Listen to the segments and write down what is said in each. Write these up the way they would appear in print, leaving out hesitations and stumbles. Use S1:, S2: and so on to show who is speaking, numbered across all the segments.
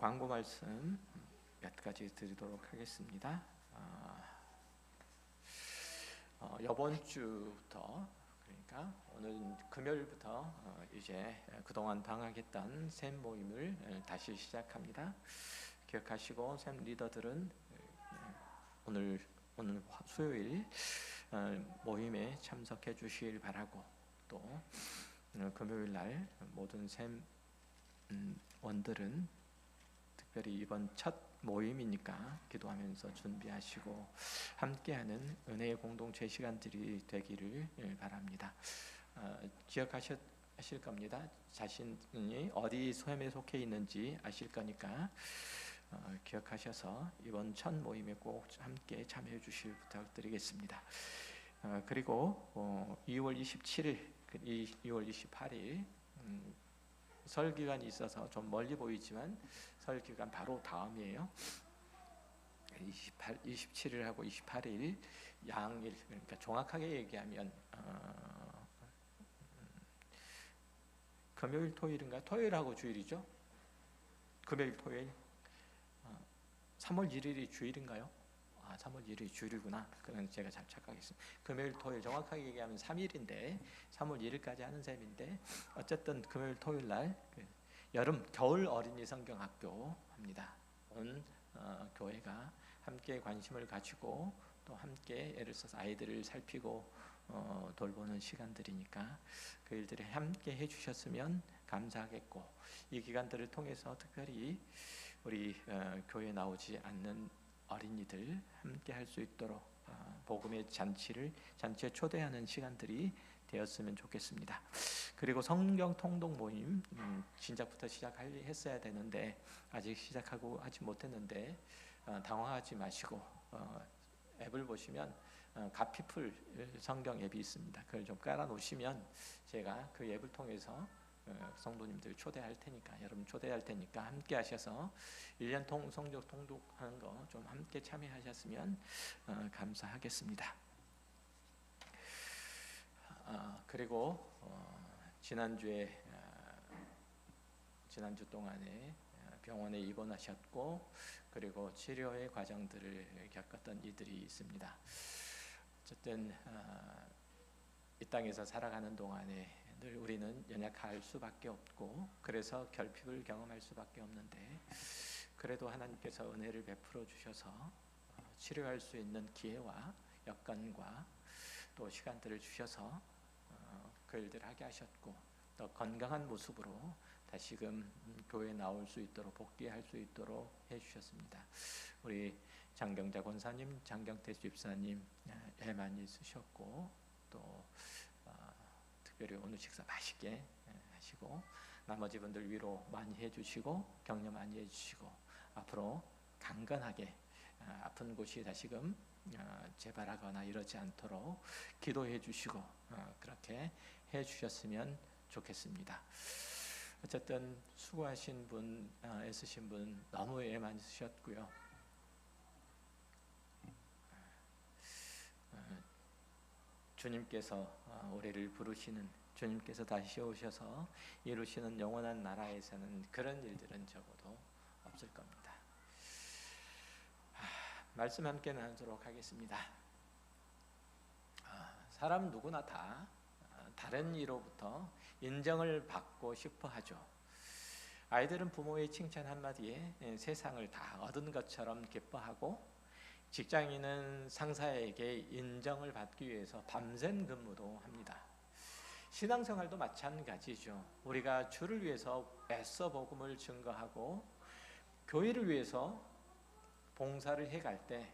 S1: 광고 말씀 몇 가지 드리도록 하겠습니다. 이번 주부터, 그러니까 오늘 금요일부터 이제 그동안 방학했던 샘 모임을 다시 시작합니다. 기억하시고 샘 리더들은 오늘 수요일 모임에 참석해 주시길 바라고, 또 금요일 날 모든 샘 원들은 특별히 이번 첫 모임이니까 기도하면서 준비하시고 함께하는 은혜의 공동체 시간들이 되기를 바랍니다. 기억하실 겁니다. 자신이 어디 소임에 속해 있는지 아실 거니까 기억하셔서 이번 첫 모임에 꼭 함께 참여해 주실 부탁드리겠습니다. 그리고 2월 27일, 2월 28일 설 기간이 있어서 좀 멀리 보이지만 설 기간 바로 다음이에요. 27일하고 28일 양일, 그러니까 정확하게 얘기하면 금요일 토요일인가? 토요일하고 주일이죠. 금요일 토요일 3월 1일이 주일인가요? 3월 1일이 주일이구나. 그건 제가 잘 착각했습니다. 금요일 토요일 정확하게 얘기하면 3일인데 3월 1일까지 하는 셈인데, 어쨌든 금요일 토요일 날 겨울 어린이 성경학교 합니다. 온 교회가 함께 관심을 가지고 또 함께 애를 써서 아이들을 살피고 돌보는 시간들이니까 그 일들을 함께 해주셨으면 감사하겠고, 이 기간들을 통해서 특별히 우리 교회에 나오지 않는 어린이들 함께 할 수 있도록 복음의 잔치에 초대하는 시간들이 되었으면 좋겠습니다. 그리고 성경 통독 모임 진작부터 시작했어야 되는데 아직 시작하고 하지 못했는데 당황하지 마시고 앱을 보시면 가피풀 성경 앱이 있습니다. 그걸 좀 깔아 놓으시면 제가 그 앱을 통해서 성도님들 초대할 테니까, 여러분 초대할 테니까 함께 하셔서 1년 성경 통독하는 거 좀 함께 참여하셨으면 감사하겠습니다. 그리고 지난주 동안에 병원에 입원하셨고, 그리고 치료의 과정들을 겪었던 이들이 있습니다. 어쨌든 이 땅에서 살아가는 동안에 늘 우리는 연약할 수밖에 없고, 그래서 결핍을 경험할 수밖에 없는데, 그래도 하나님께서 은혜를 베풀어 주셔서 치료할 수 있는 기회와 여건과 또 시간들을 주셔서 그 일들을 하게 하셨고, 또 건강한 모습으로 다시금 교회에 나올 수 있도록, 복귀할 수 있도록 해주셨습니다. 우리 장경자 권사님, 장경태 집사님 애 많이 쓰셨고, 또 특별히 오늘 식사 맛있게 하시고, 나머지 분들 위로 많이 해주시고 격려 많이 해주시고, 앞으로 강건하게 아픈 곳이 다시금 재발하거나 이러지 않도록 기도해 주시고 그렇게 해 주셨으면 좋겠습니다. 어쨌든 수고하신 분, 애쓰신 분 너무 애 많이 쓰셨고요. 주님께서 우리를 부르시는, 주님께서 다시 오셔서 이루시는 영원한 나라에서는 그런 일들은 적어도 없을 겁니다. 말씀 함께 나누도록 하겠습니다. 사람 누구나 다 다른 이로부터 인정을 받고 싶어 하죠. 아이들은 부모의 칭찬 한마디에 세상을 다 얻은 것처럼 기뻐하고, 직장인은 상사에게 인정을 받기 위해서 밤샘 근무도 합니다. 신앙생활도 마찬가지죠. 우리가 주를 위해서 애써 복음을 증거하고 교회를 위해서 봉사를 해갈 때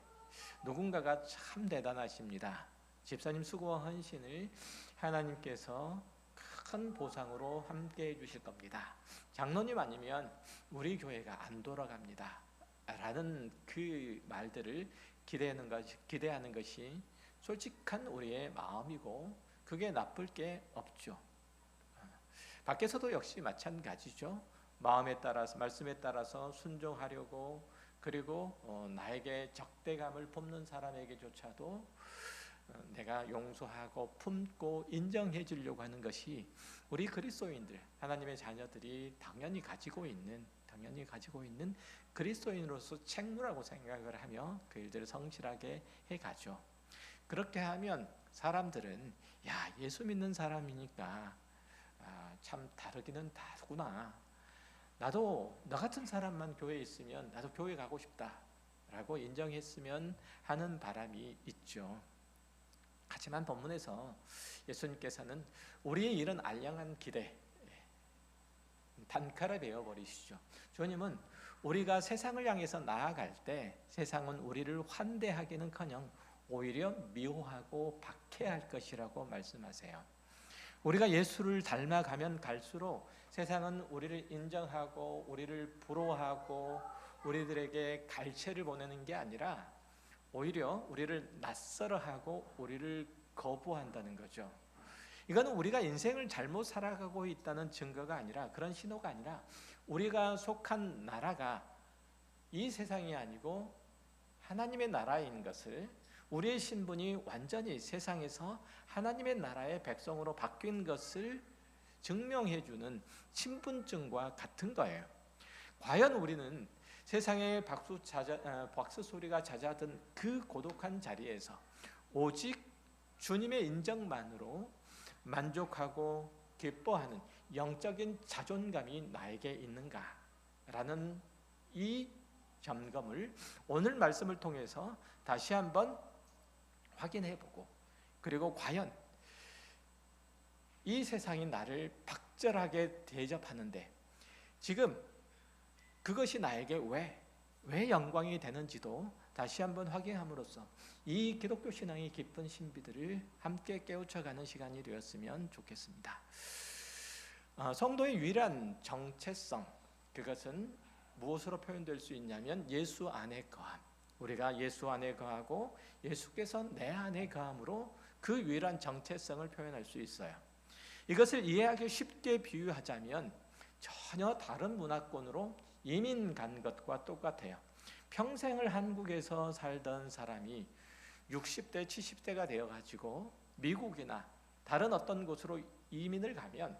S1: 누군가가 참 대단하십니다. 집사님 수고와 헌신을 하나님께서 큰 보상으로 함께 해주실 겁니다. 장로님 아니면 우리 교회가 안 돌아갑니다 라는 그 말들을 기대하는 것이 솔직한 우리의 마음이고, 그게 나쁠 게 없죠. 밖에서도 역시 마찬가지죠. 마음에 따라서, 말씀에 따라서 순종하려고, 그리고 나에게 적대감을 품는 사람에게조차도 내가 용서하고 품고 인정해 주려고 하는 것이 우리 그리스도인들, 하나님의 자녀들이 당연히 가지고 있는 당연히 가지고 있는 그리스도인으로서 책무라고 생각을 하며 그 일들을 성실하게 해가죠. 그렇게 하면 사람들은 야, 예수 믿는 사람이니까 참 다르기는 다르구나. 나도 너 같은 사람만 교회에 있으면 나도 교회 가고 싶다라고 인정했으면 하는 바람이 있죠. 하지만 본문에서 예수님께서는 우리의 이런 알량한 기대 단칼에 베어버리시죠. 주님은 우리가 세상을 향해서 나아갈 때 세상은 우리를 환대하기는커녕 오히려 미워하고 박해할 것이라고 말씀하세요. 우리가 예수를 닮아가면 갈수록 세상은 우리를 인정하고 우리를 부러워하고 우리들에게 갈채를 보내는 게 아니라 오히려 우리를 낯설어하고 우리를 거부한다는 거죠. 이거는 우리가 인생을 잘못 살아가고 있다는 증거가 아니라, 그런 신호가 아니라 우리가 속한 나라가 이 세상이 아니고 하나님의 나라인 것을, 우리의 신분이 완전히 세상에서 하나님의 나라의 백성으로 바뀐 것을 증명해주는 신분증과 같은 거예요. 과연 우리는 세상의 박수 소리가 잦아든 그 고독한 자리에서 오직 주님의 인정만으로 만족하고 기뻐하는 영적인 자존감이 나에게 있는가라는 이 점검을 오늘 말씀을 통해서 다시 한번 확인해보고, 그리고 과연 이 세상이 나를 박절하게 대접하는데 지금 그것이 나에게 왜 영광이 되는지도 다시 한번 확인함으로써 이 기독교 신앙의 깊은 신비들을 함께 깨우쳐가는 시간이 되었으면 좋겠습니다. 성도의 유일한 정체성, 그것은 무엇으로 표현될 수 있냐면 예수 안에 거함. 우리가 예수 안에 거하고 예수께서 내 안에 거함으로 그 유일한 정체성을 표현할 수 있어요. 이것을 이해하기 쉽게 비유하자면 전혀 다른 문화권으로 이민 간 것과 똑같아요. 평생을 한국에서 살던 사람이 60대, 70대가 되어가지고 미국이나 다른 어떤 곳으로 이민을 가면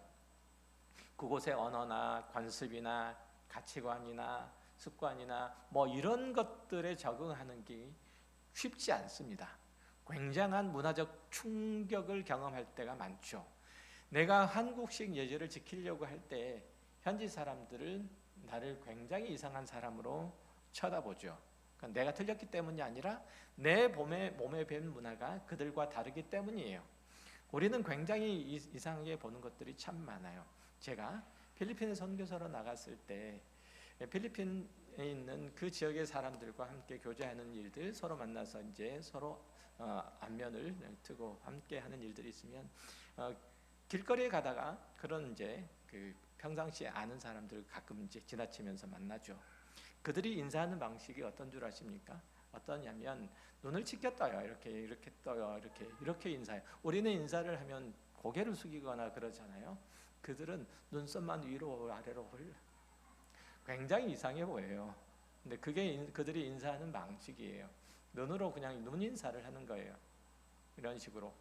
S1: 그곳의 언어나 관습이나 가치관이나 습관이나 뭐 이런 것들에 적응하는 게 쉽지 않습니다. 굉장한 문화적 충격을 경험할 때가 많죠. 내가 한국식 예절을 지키려고 할 때 현지 사람들은 나를 굉장히 이상한 사람으로 쳐다보죠. 그러니까 내가 틀렸기 때문이 아니라 내 몸에 밴 문화가 그들과 다르기 때문이에요. 우리는 굉장히 이상하게 보는 것들이 참 많아요. 제가 필리핀에 선교사로 나갔을 때 필리핀에 있는 그 지역의 사람들과 함께 교제하는 일들, 서로 만나서 이제 서로 안면을 트고 함께 하는 일들이 있으면 길거리에 가다가 그런 이제 그 평상시에 아는 사람들 가끔 이제 지나치면서 만나죠. 그들이 인사하는 방식이 어떤 줄 아십니까? 어떠냐면 눈을 치켜 떠요. 이렇게 떠요. 이렇게 인사해요. 우리는 인사를 하면 고개를 숙이거나 그러잖아요. 그들은 눈썹만 위로 아래로 흘려. 굉장히 이상해 보여요. 근데 그게 그들이 인사하는 방식이에요. 눈으로 그냥 눈 인사를 하는 거예요. 이런 식으로.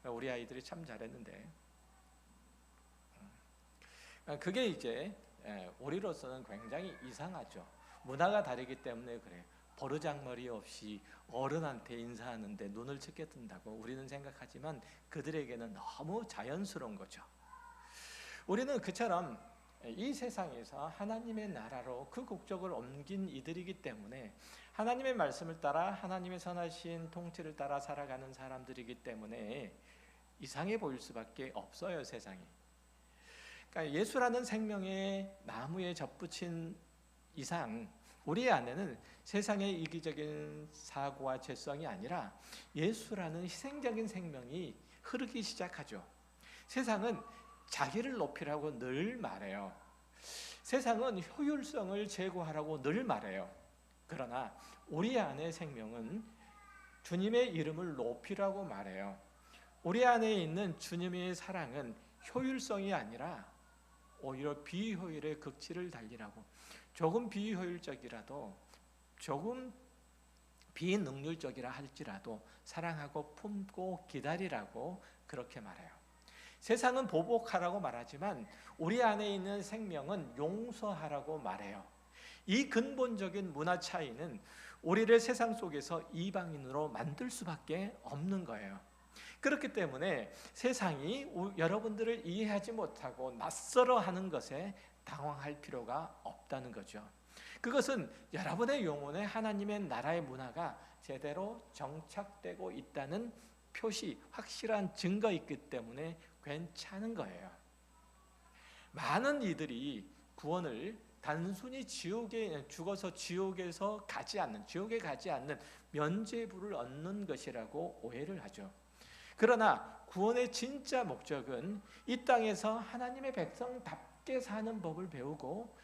S1: 우리 아이들이 참 잘했는데 그게 이제 우리로서는 굉장히 이상하죠. 문화가 다르기 때문에 그래요. 버르장머리 없이 어른한테 인사하는데 눈을 치켜 뜬다고 우리는 생각하지만 그들에게는 너무 자연스러운 거죠. 우리는 그처럼 이 세상에서 하나님의 나라로 그 국적을 옮긴 이들이기 때문에 하나님의 말씀을 따라 하나님의 선하신 통치를 따라 살아가는 사람들이기 때문에 이상해 보일 수밖에 없어요, 세상이. 그러니까 예수라는 생명의 나무에 접붙인 이상 우리 안에는 세상의 이기적인 사고와 죄성이 아니라 예수라는 희생적인 생명이 흐르기 시작하죠. 세상은 자기를 높이라고 늘 말해요. 세상은 효율성을 제고하라고 늘 말해요. 그러나 우리 안의 생명은 주님의 이름을 높이라고 말해요. 우리 안에 있는 주님의 사랑은 효율성이 아니라 오히려 비효율의 극치를 달리라고, 조금 비효율적이라도 조금 비능률적이라 할지라도 사랑하고 품고 기다리라고 그렇게 말해요. 세상은 보복하라고 말하지만 우리 안에 있는 생명은 용서하라고 말해요. 이 근본적인 문화 차이는 우리를 세상 속에서 이방인으로 만들 수밖에 없는 거예요. 그렇기 때문에 세상이 여러분들을 이해하지 못하고 낯설어 하는 것에 당황할 필요가 없다는 거죠. 그것은 여러분의 영혼에 하나님의 나라의 문화가 제대로 정착되고 있다는 표시, 확실한 증거 있기 때문에 괜찮은 거예요. 많은 이들이 구원을 단순히 죽어서 지옥에 가지 않는 면죄부를 얻는 것이라고 오해를 하죠. 그러나 구원의 진짜 목적은 이 땅에서 하나님의 백성답게 사는 법을 배우고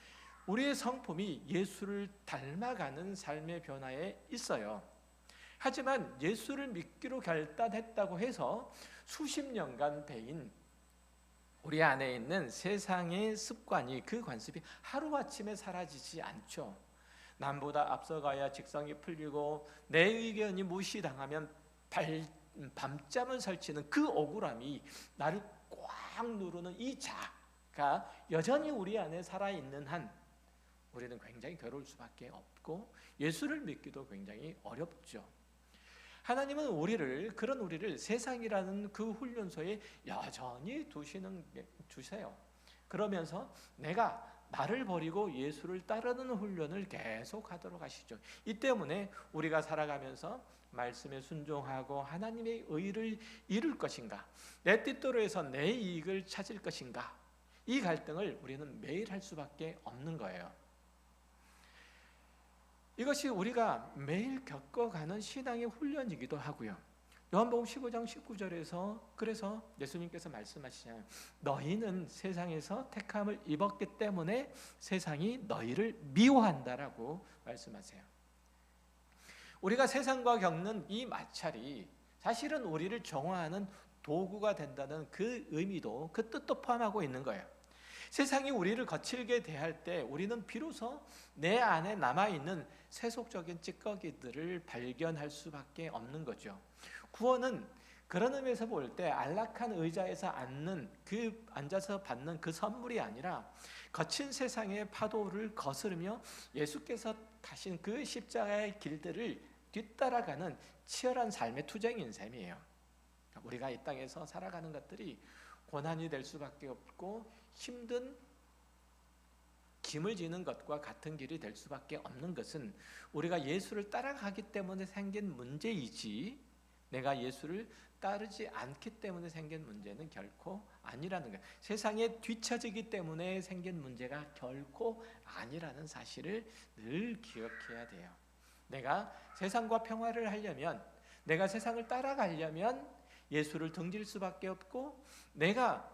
S1: 우리의 성품이 예수를 닮아가는 삶의 변화에 있어요. 하지만 예수를 믿기로 결단했다고 해서 수십 년간 배인 우리 안에 있는 세상의 습관이, 그 관습이 하루아침에 사라지지 않죠. 남보다 앞서가야 직성이 풀리고 내 의견이 무시당하면 밤잠을 설치는 그 억울함이 나를 꽉 누르는 이 자가 여전히 우리 안에 살아있는 한 우리는 굉장히 괴로울 수밖에 없고 예수를 믿기도 굉장히 어렵죠. 하나님은 그런 우리를 세상이라는 그 훈련소에 여전히 두세요. 그러면서 내가 나를 버리고 예수를 따르는 훈련을 계속하도록 하시죠. 이 때문에 우리가 살아가면서 말씀에 순종하고 하나님의 의를 이룰 것인가, 내 뜻대로해서 내 이익을 찾을 것인가, 이 갈등을 우리는 매일 할 수밖에 없는 거예요. 이것이 우리가 매일 겪어가는 신앙의 훈련이기도 하고요. 요한복음 15장 19절에서 그래서 예수님께서 말씀하시잖아요. 너희는 세상에서 택함을 입었기 때문에 세상이 너희를 미워한다라고 말씀하세요. 우리가 세상과 겪는 이 마찰이 사실은 우리를 정화하는 도구가 된다는 그 의미도, 그 뜻도 포함하고 있는 거예요. 세상이 우리를 거칠게 대할 때 우리는 비로소 내 안에 남아있는 세속적인 찌꺼기들을 발견할 수밖에 없는 거죠. 구원은 그런 의미에서 볼 때 안락한 의자에서 앉아서 받는 그 선물이 아니라 거친 세상의 파도를 거스르며 예수께서 가신 그 십자가의 길들을 뒤따라가는 치열한 삶의 투쟁인 셈이에요. 우리가 이 땅에서 살아가는 것들이 고난이 될 수밖에 없고 힘든 짐을 지는 것과 같은 길이 될 수밖에 없는 것은 우리가 예수를 따라가기 때문에 생긴 문제이지, 내가 예수를 따르지 않기 때문에 생긴 문제는 결코 아니라는 거예요. 세상에 뒤처지기 때문에 생긴 문제가 결코 아니라는 사실을 늘 기억해야 돼요. 내가 세상과 평화를 하려면, 내가 세상을 따라가려면 예수를 등질 수밖에 없고, 내가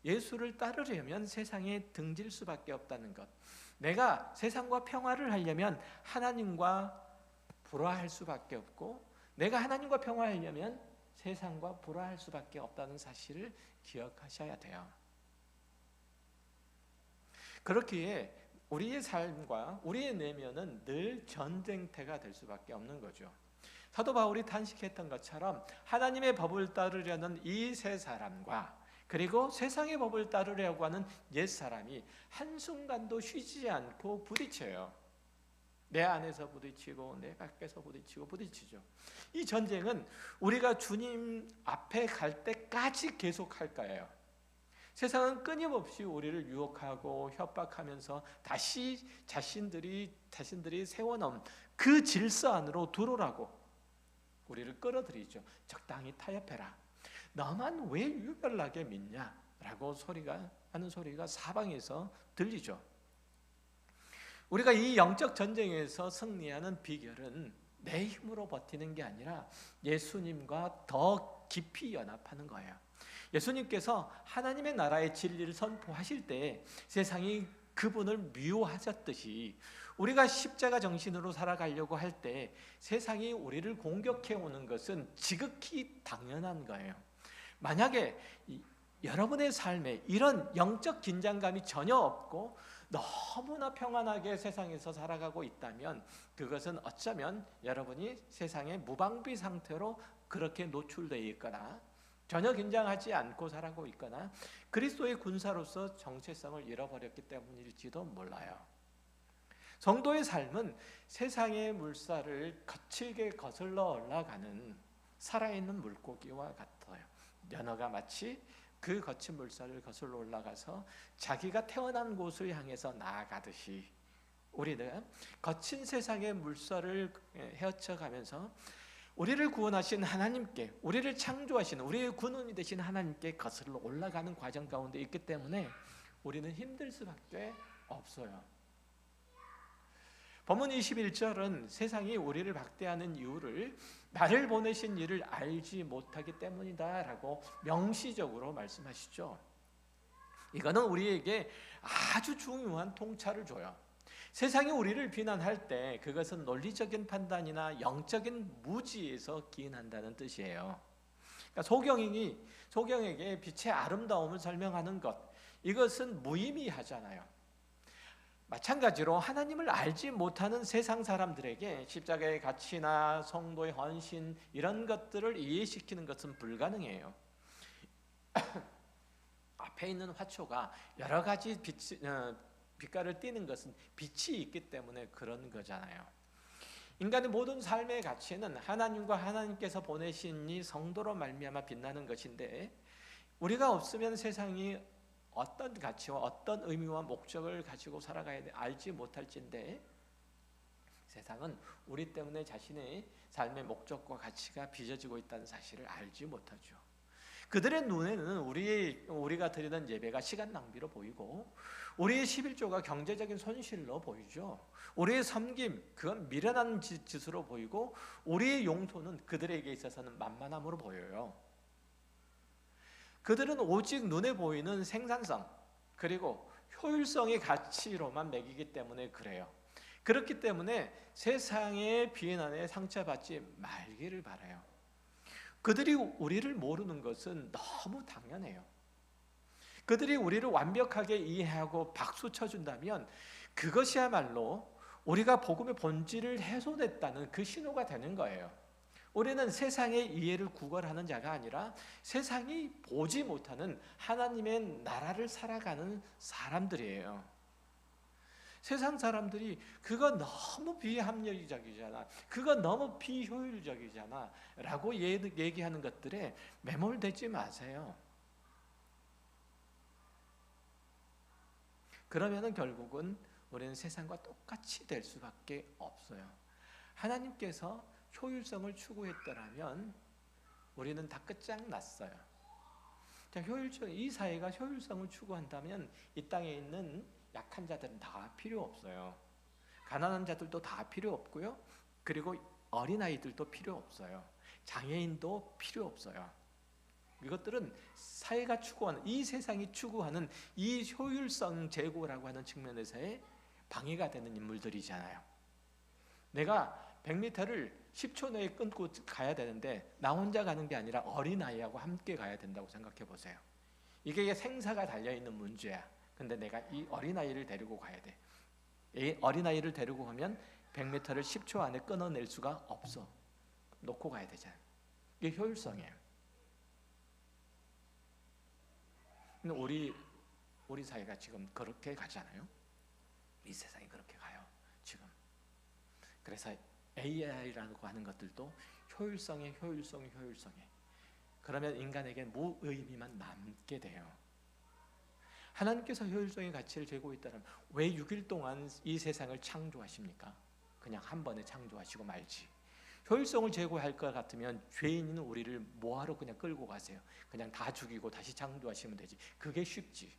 S1: 예수를 따르려면 세상에 등질 수밖에 없다는 것, 내가 세상과 평화를 하려면 하나님과 불화할 수밖에 없고, 내가 하나님과 평화하려면 세상과 불화할 수밖에 없다는 사실을 기억하셔야 돼요. 그렇기에 우리의 삶과 우리의 내면은 늘 전쟁터가 될 수밖에 없는 거죠. 사도 바울이 탄식했던 것처럼 하나님의 법을 따르려는 이 세 사람과 그리고 세상의 법을 따르려고 하는 옛사람이 한순간도 쉬지 않고 부딪혀요. 내 안에서 부딪히고 내 밖에서 부딪히죠. 이 전쟁은 우리가 주님 앞에 갈 때까지 계속할 거예요. 세상은 끊임없이 우리를 유혹하고 협박하면서 다시 자신들이 세워놓은 그 질서 안으로 들어오라고 우리를 끌어들이죠. 적당히 타협해라. 너만 왜 유별나게 믿냐? 라고 하는 소리가 사방에서 들리죠. 우리가 이 영적 전쟁에서 승리하는 비결은 내 힘으로 버티는 게 아니라 예수님과 더 깊이 연합하는 거예요. 예수님께서 하나님의 나라의 진리를 선포하실 때 세상이 그분을 미워하셨듯이 우리가 십자가 정신으로 살아가려고 할 때 세상이 우리를 공격해 오는 것은 지극히 당연한 거예요. 만약에 여러분의 삶에 이런 영적 긴장감이 전혀 없고 너무나 평안하게 세상에서 살아가고 있다면 그것은 어쩌면 여러분이 세상의 무방비 상태로 그렇게 노출되어 있거나 전혀 긴장하지 않고 살아가고 있거나 그리스도의 군사로서 정체성을 잃어버렸기 때문일지도 몰라요. 성도의 삶은 세상의 물살을 거칠게 거슬러 올라가는 살아있는 물고기와 같아요. 연어가 마치 그 거친 물살을 거슬러 올라가서 자기가 태어난 곳을 향해서 나아가듯이 우리는 거친 세상의 물살을 헤쳐가면서 우리를 구원하신 하나님께, 우리를 창조하신 우리의 군원이 되신 하나님께 거슬러 올라가는 과정 가운데 있기 때문에 우리는 힘들 수밖에 없어요. 본문 21절은 세상이 우리를 박대하는 이유를 나를 보내신 이를 알지 못하기 때문이다 라고 명시적으로 말씀하시죠. 이거는 우리에게 아주 중요한 통찰을 줘요. 세상이 우리를 비난할 때 그것은 논리적인 판단이나 영적인 무지에서 기인한다는 뜻이에요. 그러니까 소경에게 빛의 아름다움을 설명하는 것, 이것은 무의미하잖아요. 마찬가지로 하나님을 알지 못하는 세상 사람들에게 십자가의 가치나 성도의 헌신 이런 것들을 이해시키는 것은 불가능해요. 앞에 있는 화초가 여러 가지 빛깔을 띠는 것은 빛이 있기 때문에 그런 거잖아요. 인간의 모든 삶의 가치는 하나님과 하나님께서 보내신 이 성도로 말미암아 빛나는 것인데 우리가 없으면 세상이 어떤 가치와 어떤 의미와 목적을 가지고 살아가야 돼 알지 못할진데 세상은 우리 때문에 자신의 삶의 목적과 가치가 빚어지고 있다는 사실을 알지 못하죠. 그들의 눈에는 우리가 드리는 예배가 시간 낭비로 보이고 우리의 11조가 경제적인 손실로 보이죠. 우리의 섬김 그건 미련한 짓으로 보이고 우리의 용토는 그들에게 있어서는 만만함으로 보여요. 그들은 오직 눈에 보이는 생산성 그리고 효율성의 가치로만 매기기 때문에 그래요. 그렇기 때문에 세상의 비난에 상처받지 말기를 바라요. 그들이 우리를 모르는 것은 너무 당연해요. 그들이 우리를 완벽하게 이해하고 박수 쳐준다면 그것이야말로 우리가 복음의 본질을 훼손했다는 그 신호가 되는 거예요. 우리는 세상의 이해를 구걸하는 자가 아니라 세상이 보지 못하는 하나님의 나라를 살아가는 사람들이에요. 세상 사람들이 그거 너무 비합리적이잖아, 그거 너무 비효율적이잖아 라고 얘기하는 것들에 매몰되지 마세요. 그러면은 결국은 우리는 세상과 똑같이 될 수밖에 없어요. 하나님께서 효율성을 추구했더라면 우리는 다 끝장났어요. 자, 이 사회가 효율성을 추구한다면 이 땅에 있는 약한 자들은 다 필요 없어요. 가난한 자들도 다 필요 없고요. 그리고 어린아이들도 필요 없어요. 장애인도 필요 없어요. 이것들은 사회가 추구하는, 이 세상이 추구하는 이 효율성 제고라고 하는 측면에서의 방해가 되는 인물들이잖아요. 내가 100m를 10초 내에 끊고 가야 되는데 나 혼자 가는 게 아니라 어린아이하고 함께 가야 된다고 생각해 보세요. 이게 생사가 달려있는 문제야. 근데 내가 이 어린아이를 데리고 가야 돼. 이 어린아이를 데리고 가면 100m를 10초 안에 끊어낼 수가 없어. 놓고 가야 되잖아. 이게 효율성이에요. 근데 우리 사회가 지금 그렇게 가잖아요. 이 세상이 그렇게 가요. 지금. 그래서 AI라고 하는 것들도 효율성에. 그러면 인간에게 무의미만 남게 돼요. 하나님께서 효율성의 가치를 재고 있다면 왜 6일 동안 이 세상을 창조하십니까? 그냥 한 번에 창조하시고 말지. 효율성을 제고할 것 같으면 죄인인 우리를 뭐하러 그냥 끌고 가세요? 그냥 다 죽이고 다시 창조하시면 되지. 그게 쉽지.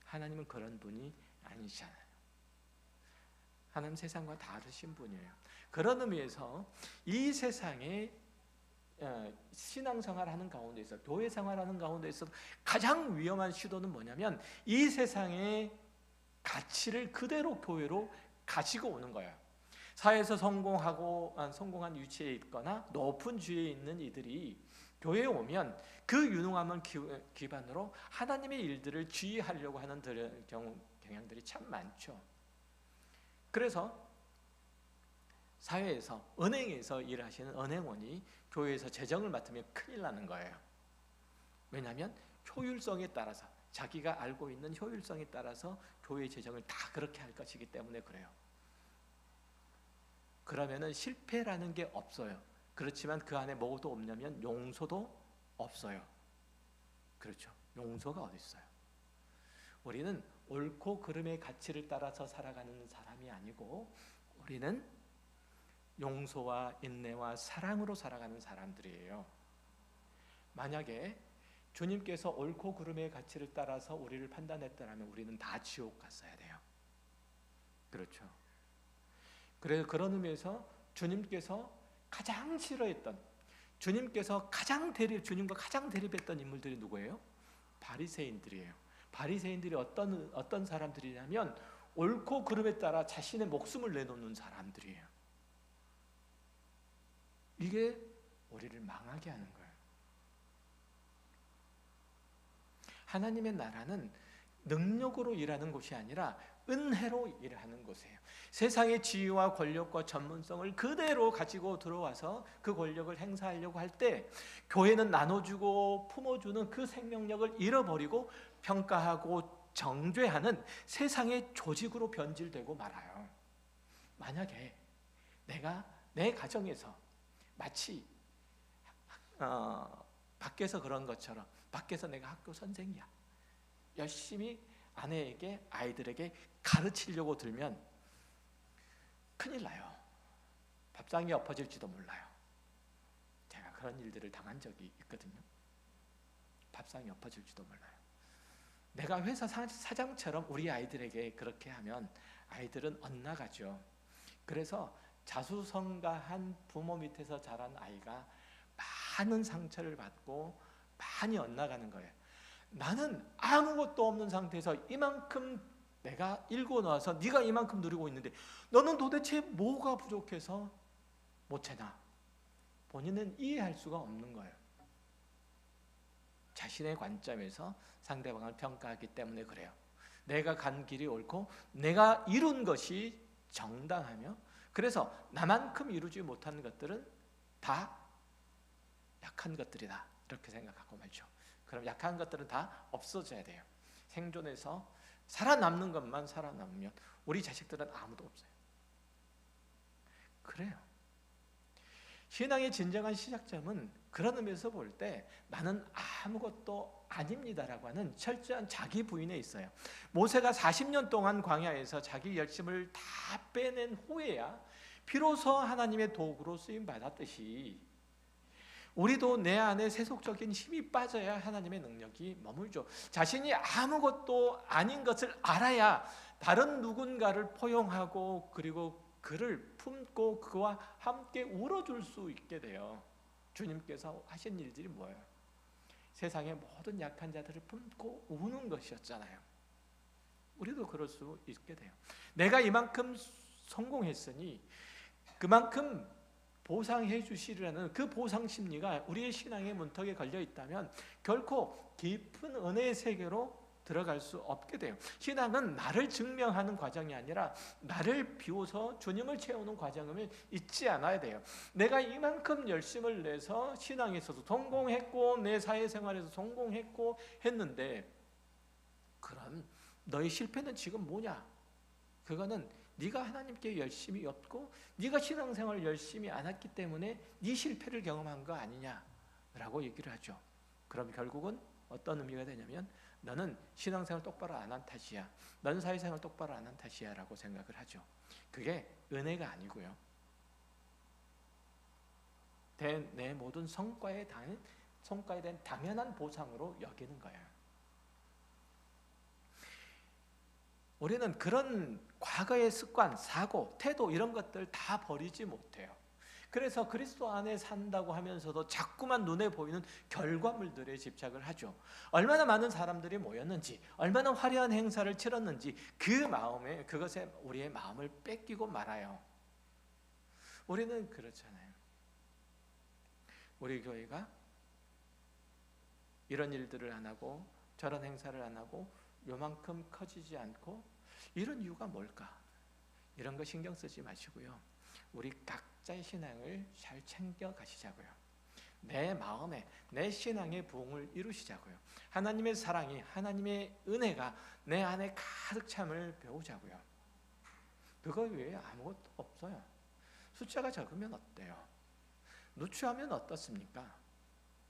S1: 하나님은 그런 분이 아니잖아요. 하나님 세상과 다르신 분이에요. 그런 의미에서 이 세상에 신앙생활하는 가운데서, 교회 생활하는 가운데서 가장 위험한 시도는 뭐냐면 이 세상의 가치를 그대로 교회로 가지고 오는 거예요. 사회에서 성공한 위치에 있거나 높은 지위에 있는 이들이 교회에 오면 그 유능함을 기반으로 하나님의 일들을 지휘하려고 하는 경향들이 참 많죠. 그래서 사회에서, 은행에서 일하시는 은행원이 교회에서 재정을 맡으면 큰일 나는 거예요. 왜냐하면 효율성에 따라서, 자기가 알고 있는 효율성에 따라서 교회 재정을 다 그렇게 할 것이기 때문에 그래요. 그러면은 실패라는 게 없어요. 그렇지만 그 안에 뭐도 없냐면 용서도 없어요. 그렇죠. 용서가 어디 있어요? 우리는 옳고 그름의 가치를 따라서 살아가는 사람이 아니고, 우리는 용서와 인내와 사랑으로 살아가는 사람들이에요. 만약에 주님께서 옳고 그름의 가치를 따라서 우리를 판단했다면 우리는 다 지옥 갔어야 돼요. 그렇죠. 그래서 그런 의미에서 주님께서 가장 싫어했던, 주님께서 주님과 가장 대립했던 인물들이 누구예요? 바리새인들이에요. 바리새인들이 어떤 사람들이냐면 옳고 그름에 따라 자신의 목숨을 내놓는 사람들이에요. 이게 우리를 망하게 하는 거예요. 하나님의 나라는 능력으로 일하는 곳이 아니라 은혜로 일하는 곳이에요. 세상의 지위와 권력과 전문성을 그대로 가지고 들어와서 그 권력을 행사하려고 할 때, 교회는 나눠주고 품어주는 그 생명력을 잃어버리고 평가하고 정죄하는 세상의 조직으로 변질되고 말아요. 만약에 내가 내 가정에서 마치 밖에서 그런 것처럼, 밖에서 내가 학교 선생이야, 열심히 아내에게, 아이들에게 가르치려고 들면 큰일 나요. 밥상이 엎어질지도 몰라요. 제가 그런 일들을 당한 적이 있거든요. 밥상이 엎어질지도 몰라요. 내가 회사 사장처럼 우리 아이들에게 그렇게 하면 아이들은 엇나가죠. 그래서 자수성가한 부모 밑에서 자란 아이가 많은 상처를 받고 많이 엇나가는 거예요. 나는 아무것도 없는 상태에서 이만큼 내가 일고 나와서 네가 이만큼 누리고 있는데 너는 도대체 뭐가 부족해서 못 채나? 본인은 이해할 수가 없는 거예요. 자신의 관점에서 상대방을 평가하기 때문에 그래요. 내가 간 길이 옳고 내가 이룬 것이 정당하며, 그래서 나만큼 이루지 못한 것들은 다 약한 것들이다, 이렇게 생각하고 말죠. 그럼 약한 것들은 다 없어져야 돼요. 생존해서 살아남는 것만 살아남으면 우리 자식들은 아무도 없어요. 그래요. 신앙의 진정한 시작점은 그런 의미에서 볼 때 나는 아무것도 아닙니다라고 하는 철저한 자기 부인에 있어요. 모세가 40년 동안 광야에서 자기 열심을 다 빼낸 후에야 비로소 하나님의 도구로 쓰임 받았듯이, 우리도 내 안에 세속적인 힘이 빠져야 하나님의 능력이 머물죠. 자신이 아무것도 아닌 것을 알아야 다른 누군가를 포용하고, 그리고 그를 품고 그와 함께 울어줄 수 있게 돼요. 주님께서 하신 일들이 뭐예요? 세상의 모든 약한 자들을 품고 우는 것이었잖아요. 우리도 그럴 수 있게 돼요. 내가 이만큼 성공했으니 그만큼 보상해 주시리라는 그 보상 심리가 우리의 신앙의 문턱에 걸려 있다면 결코 깊은 은혜의 세계로 들어갈 수 없게 돼요. 신앙은 나를 증명하는 과정이 아니라 나를 비워서 주님을 채우는 과정을 잊지 않아야 돼요. 내가 이만큼 열심을 내서 신앙에서도 성공했고 내 사회생활에서 성공했고 했는데, 그럼 너의 실패는 지금 뭐냐? 그거는 네가 하나님께 열심히 없고 네가 신앙생활을 열심히 안 했기 때문에 네 실패를 경험한 거 아니냐라고 얘기를 하죠. 그럼 결국은 어떤 의미가 되냐면, 너는 신앙생활 똑바로 안 한 탓이야, 너는 사회생활 똑바로 안 한 탓이야 라고 생각을 하죠. 그게 은혜가 아니고요, 내 모든 성과에 대한 당연한 보상으로 여기는 거예요. 우리는 그런 과거의 습관, 사고, 태도 이런 것들 다 버리지 못해요. 그래서 그리스도 안에 산다고 하면서도 자꾸만 눈에 보이는 결과물들에 집착을 하죠. 얼마나 많은 사람들이 모였는지, 얼마나 화려한 행사를 치렀는지 그것에 우리의 마음을 뺏기고 말아요. 우리는 그렇잖아요. 우리 교회가 이런 일들을 안 하고 저런 행사를 안 하고 요만큼 커지지 않고, 이런 이유가 뭘까? 이런 거 신경 쓰지 마시고요, 우리 각자의 신앙을 잘 챙겨 가시자고요. 내 마음에 내 신앙의 부흥을 이루시자고요. 하나님의 사랑이, 하나님의 은혜가 내 안에 가득 참을 배우자고요. 그거 외에 아무것도 없어요. 숫자가 적으면 어때요? 누추하면 어떻습니까?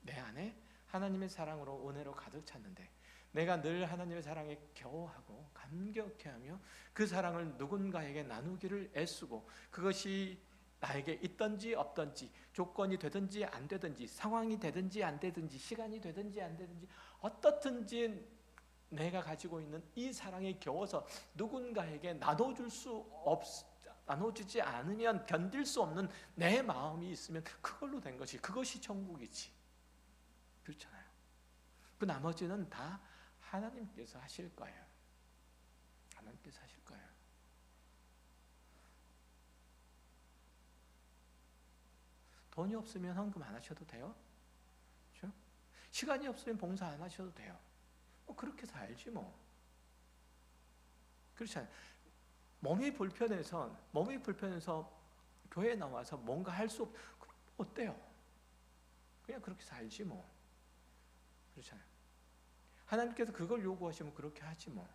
S1: 내 안에 하나님의 사랑으로 은혜로 가득 찼는데 내가 늘 하나님의 사랑에 겨워하고 감격해하며 그 사랑을 누군가에게 나누기를 애쓰고 그것이 나에게 있든지 없든지 조건이 되든지 안 되든지 상황이 되든지 안 되든지 시간이 되든지 안 되든지 어떻든지 내가 가지고 있는 이 사랑에 겨워서 누군가에게 나눠주지 않으면 견딜 수 없는 내 마음이 있으면 그걸로 된 것이, 그것이 천국이지. 그렇잖아요. 그 나머지는 다 하나님께서 하실 거예요. 하나님께서 하실 거예요. 돈이 없으면 헌금 안 하셔도 돼요. 그렇죠? 시간이 없으면 봉사 안 하셔도 돼요. 그렇게 살지 뭐. 그렇잖아요. 몸이 불편해서 교회에 나와서 뭔가 할 수 어때요? 그냥 그렇게 살지 뭐. 그렇잖아요. 하나님께서 그걸 요구하시면 그렇게 하지 뭐.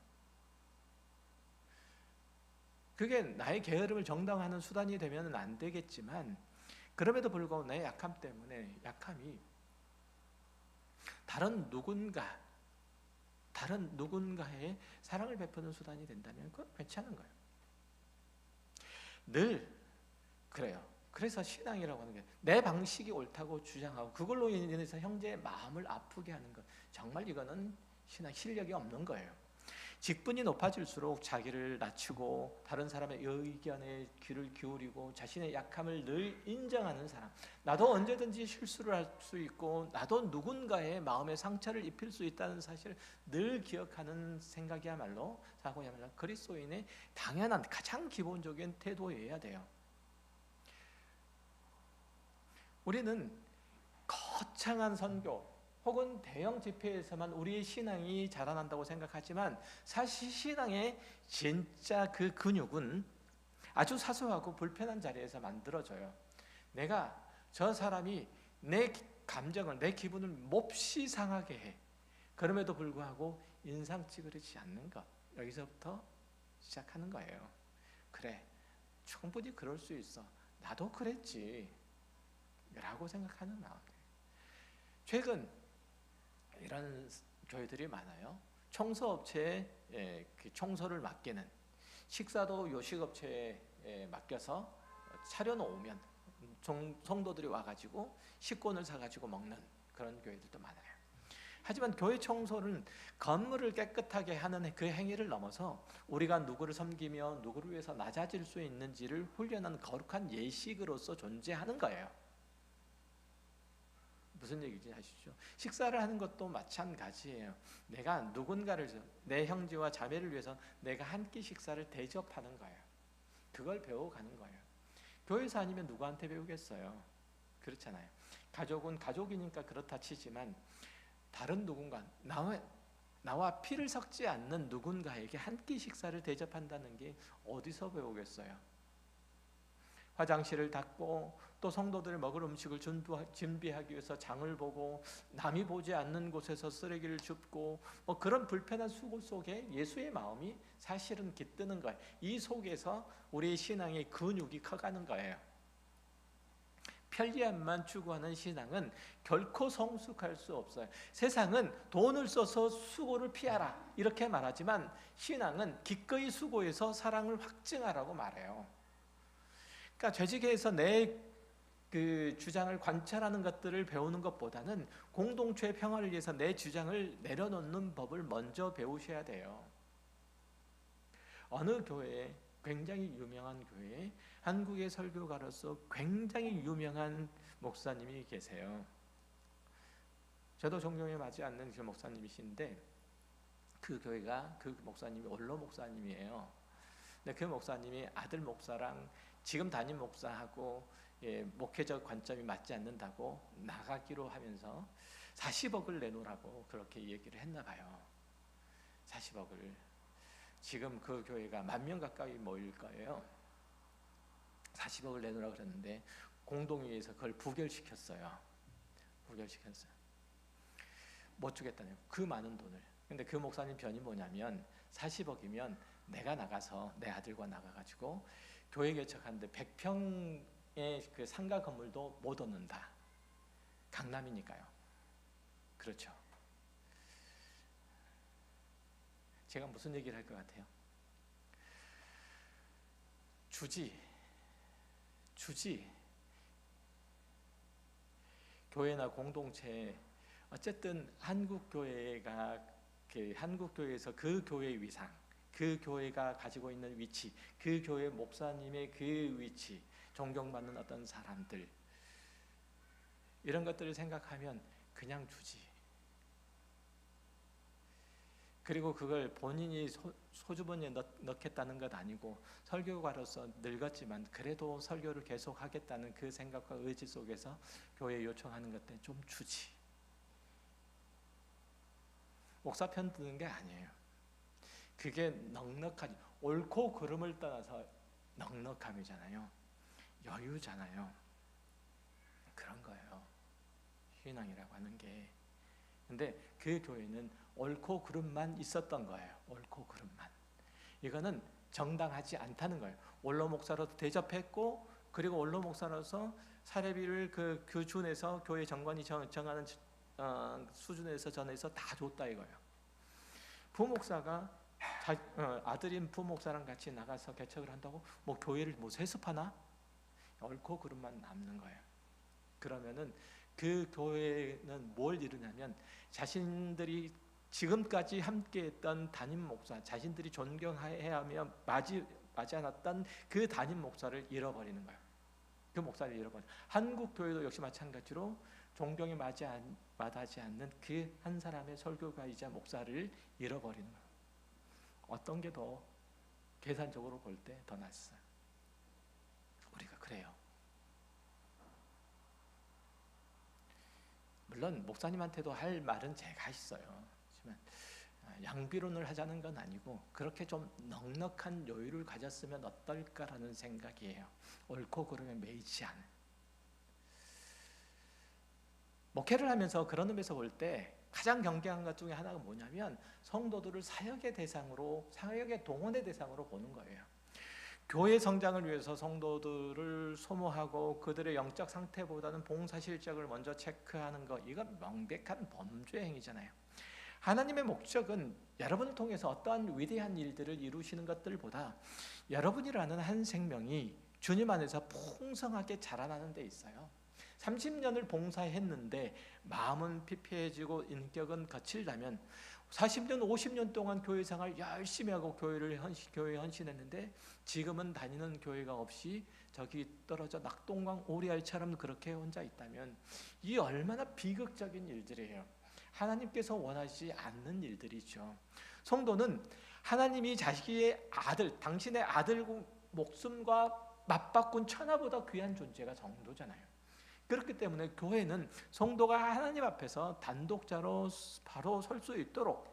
S1: 그게 나의 게으름을 정당화하는 수단이 되면 안 되겠지만 그럼에도 불구하고 내 약함 때문에 약함이 다른 누군가의 사랑을 베푸는 수단이 된다면 그건 괜찮은 거예요. 늘 그래요. 그래서 신앙이라고 하는 게 내 방식이 옳다고 주장하고 그걸로 인해서 형제의 마음을 아프게 하는 것, 정말 이거는 신앙 실력이 없는 거예요. 직분이 높아질수록 자기를 낮추고 다른 사람의 의견에 귀를 기울이고 자신의 약함을 늘 인정하는 사람, 나도 언제든지 실수를 할 수 있고 나도 누군가의 마음에 상처를 입힐 수 있다는 사실을 늘 기억하는 생각이야말로 사고야말로 그리스도인의 당연한 가장 기본적인 태도여야 돼요. 우리는 거창한 선교 혹은 대형 집회에서만 우리의 신앙이 자라난다고 생각하지만 사실 신앙의 진짜 그 근육은 아주 사소하고 불편한 자리에서 만들어져요. 내가 저 사람이 내 감정을, 내 기분을 몹시 상하게 해. 그럼에도 불구하고 인상 찌그러지지 않는 것, 여기서부터 시작하는 거예요. 그래, 충분히 그럴 수 있어. 나도 그랬지 라고 생각하는 마음. 최근 이런 교회들이 많아요. 청소업체에 청소를 맡기는, 식사도 요식업체에 맡겨서 차려놓으면 성도들이 와가지고 식권을 사가지고 먹는 그런 교회들도 많아요. 하지만 교회 청소는 건물을 깨끗하게 하는 그 행위를 넘어서 우리가 누구를 섬기며 누구를 위해서 낮아질 수 있는지를 훈련하는 거룩한 예식으로서 존재하는 거예요. 무슨 얘기인지 아시죠? 식사를 하는 것도 마찬가지예요. 내가 누군가를, 내 형제와 자매를 위해서 내가 한 끼 식사를 대접하는 거예요. 그걸 배워가는 거예요. 교회에서 아니면 누구한테 배우겠어요? 그렇잖아요. 가족은 가족이니까 그렇다 치지만 다른 누군가, 나와 피를 섞지 않는 누군가에게 한 끼 식사를 대접한다는 게 어디서 배우겠어요? 화장실을 닦고 또 성도들 먹을 음식을 준비하기 위해서 장을 보고 남이 보지 않는 곳에서 쓰레기를 줍고 그런 불편한 수고 속에 예수의 마음이 사실은 깃드는 거예요. 이 속에서 우리의 신앙의 근육이 커가는 거예요. 편리함만 추구하는 신앙은 결코 성숙할 수 없어요. 세상은 돈을 써서 수고를 피하라 이렇게 말하지만 신앙은 기꺼이 수고해서 사랑을 확증하라고 말해요. 그러니까 죄지게에서 내 주장을 관찰하는 것들을 배우는 것보다는 공동체의 평화를 위해서 내 주장을 내려놓는 법을 먼저 배우셔야 돼요. 어느 교회에, 굉장히 유명한 교회에 한국의 설교가로서 굉장히 유명한 목사님이 계세요. 저도 존경에 맞지 않는 그 목사님이신데 그 교회가, 그 목사님이 원로 목사님이에요. 근데 그 목사님이 아들 목사랑 지금 담임 목사하고 목회적 관점이 맞지 않는다고 나가기로 하면서 40억을 내놓으라고 그렇게 얘기를 했나 봐요. 40억을. 지금 그 교회가 10,000명 가까이 모일 거예요. 40억을 내놓으라 그랬는데 공동회의에서 그걸 부결시켰어요. 못 주겠다네요. 그 많은 돈을. 근데 그 목사님 변이 뭐냐면 40억이면 내가 나가서 내 아들과 나가가지고 교회 개척하는데 100평의 그 상가 건물도 못 얻는다. 강남이니까요. 그렇죠. 제가 무슨 얘기를 할 것 같아요? 주지. 교회나 공동체, 어쨌든 한국교회가 한국교회에서 그 교회의 위상, 그 교회가 가지고 있는 위치, 그 교회 목사님의 그 위치, 존경받는 어떤 사람들, 이런 것들을 생각하면 그냥 주지. 그리고 그걸 본인이 소주머니에 넣겠다는 것 아니고 설교가로서 늙었지만 그래도 설교를 계속하겠다는 그 생각과 의지 속에서 교회에 요청하는 것들 좀 주지. 목사 편 드는 게 아니에요. 그게 넉넉하지. 옳고 그름을 떠나서 넉넉함이잖아요. 여유잖아요. 그런 거예요. 신앙이라고 하는 게. 근데 그 교회는 옳고 그름만 있었던 거예요. 옳고 그름만. 이거는 정당하지 않다는 거예요. 원로 목사로도 대접했고, 그리고 원로 목사로서 사례비를 그 교준에서 교회 정관이 정하는 수준에서 전해서 다 줬다 이거예요. 부목사가 아들인 부목사랑 같이 나가서 개척을 한다고 뭐 교회를 뭐 세습하나? 옳고 그름만 남는 거예요. 그러면은 그 교회는 뭘 이루냐면 자신들이 지금까지 함께했던 담임 목사, 자신들이 존경해야 하며 맞이 않았던 그 담임 목사를 잃어버리는 거예요. 그 목사를 잃어버려. 한국 교회도 역시 마찬가지로 존경에 마다하지 않는 그 한 사람의 설교가이자 목사를 잃어버리는 거예요. 어떤 게 더 계산적으로 볼 때 더 낫어요? 우리가 그래요. 물론 목사님한테도 할 말은 제가 있어요. 하지만 양비론을 하자는 건 아니고 그렇게 좀 넉넉한 여유를 가졌으면 어떨까라는 생각이에요. 옳고 그름에 매이지 않은. 목회를 하면서 그런 의미에서 볼 때 가장 경계한 것 중에 하나가 뭐냐면 성도들을 사역의 대상으로, 사역의 동원의 대상으로 보는 거예요. 교회 성장을 위해서 성도들을 소모하고 그들의 영적 상태보다는 봉사 실적을 먼저 체크하는 것, 이건 명백한 범죄 행위잖아요. 하나님의 목적은 여러분을 통해서 어떠한 위대한 일들을 이루시는 것들보다 여러분이라는 한 생명이 주님 안에서 풍성하게 자라나는 데 있어요. 30년을 봉사했는데 마음은 피폐해지고 인격은 거칠다면 40년, 50년 동안 교회 생활 열심히 하고 교회에 헌신했는데 지금은 다니는 교회가 없이 저기 떨어져 낙동강 오리알처럼 그렇게 혼자 있다면 이 얼마나 비극적인 일들이에요. 하나님께서 원하시지 않는 일들이죠. 성도는 하나님이 자식의 아들, 당신의 아들 목숨과 맞바꾼 천하보다 귀한 존재가 성도잖아요. 그렇기 때문에 교회는 성도가 하나님 앞에서 단독자로 바로 설 수 있도록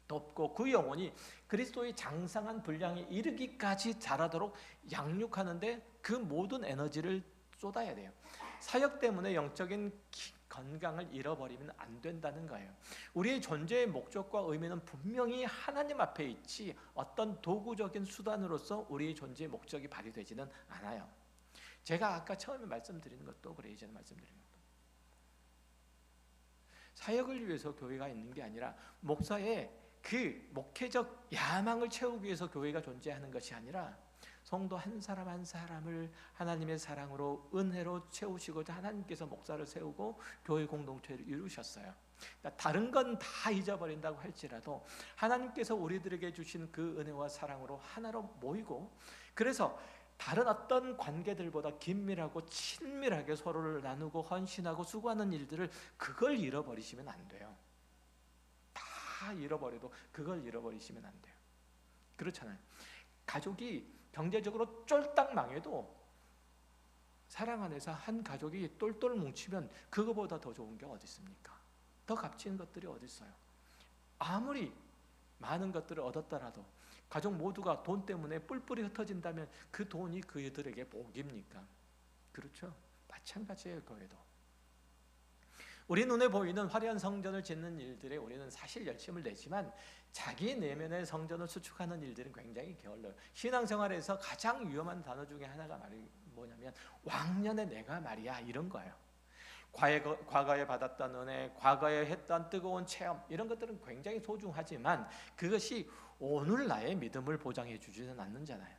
S1: 돕고 그 영혼이 그리스도의 장성한 분량에 이르기까지 자라도록 양육하는데 그 모든 에너지를 쏟아야 돼요. 사역 때문에 영적인 건강을 잃어버리면 안 된다는 거예요. 우리의 존재의 목적과 의미는 분명히 하나님 앞에 있지 어떤 도구적인 수단으로서 우리의 존재의 목적이 발휘되지는 않아요. 제가 아까 처음에 말씀드리는 것도 그래, 이제는 말씀드리는 것도 사역을 위해서 교회가 있는 게 아니라 목사의 그 목회적 야망을 채우기 위해서 교회가 존재하는 것이 아니라 성도 한 사람 한 사람을 하나님의 사랑으로 은혜로 채우시고자 하나님께서 목사를 세우고 교회 공동체를 이루셨어요. 그러니까 다른 건 다 잊어버린다고 할지라도 하나님께서 우리들에게 주신 그 은혜와 사랑으로 하나로 모이고, 그래서 다른 어떤 관계들보다 긴밀하고 친밀하게 서로를 나누고 헌신하고 수고하는 일들을 그걸 잃어버리시면 안 돼요. 다 잃어버려도 그걸 잃어버리시면 안 돼요. 그렇잖아요. 가족이 경제적으로 쫄딱 망해도 사랑 안에서 한 가족이 똘똘 뭉치면 그거보다 더 좋은 게 어디 있습니까? 더 값진 것들이 어디 있어요? 아무리 많은 것들을 얻었더라도 가족 모두가 돈 때문에 뿔뿔이 흩어진다면 그 돈이 그들에게 복입니까? 그렇죠. 마찬가지예요. 교회도. 우리 눈에 보이는 화려한 성전을 짓는 일들에 우리는 사실 열심을 내지만 자기 내면의 성전을 수축하는 일들은 굉장히 게을러요. 신앙생활에서 가장 위험한 단어 중에 하나가 뭐냐면 왕년의 내가 말이야, 이런 거예요. 과거에 받았던 은혜, 과거에 했던 뜨거운 체험, 이런 것들은 굉장히 소중하지만 그것이 오늘 나의 믿음을 보장해 주지는 않는잖아요.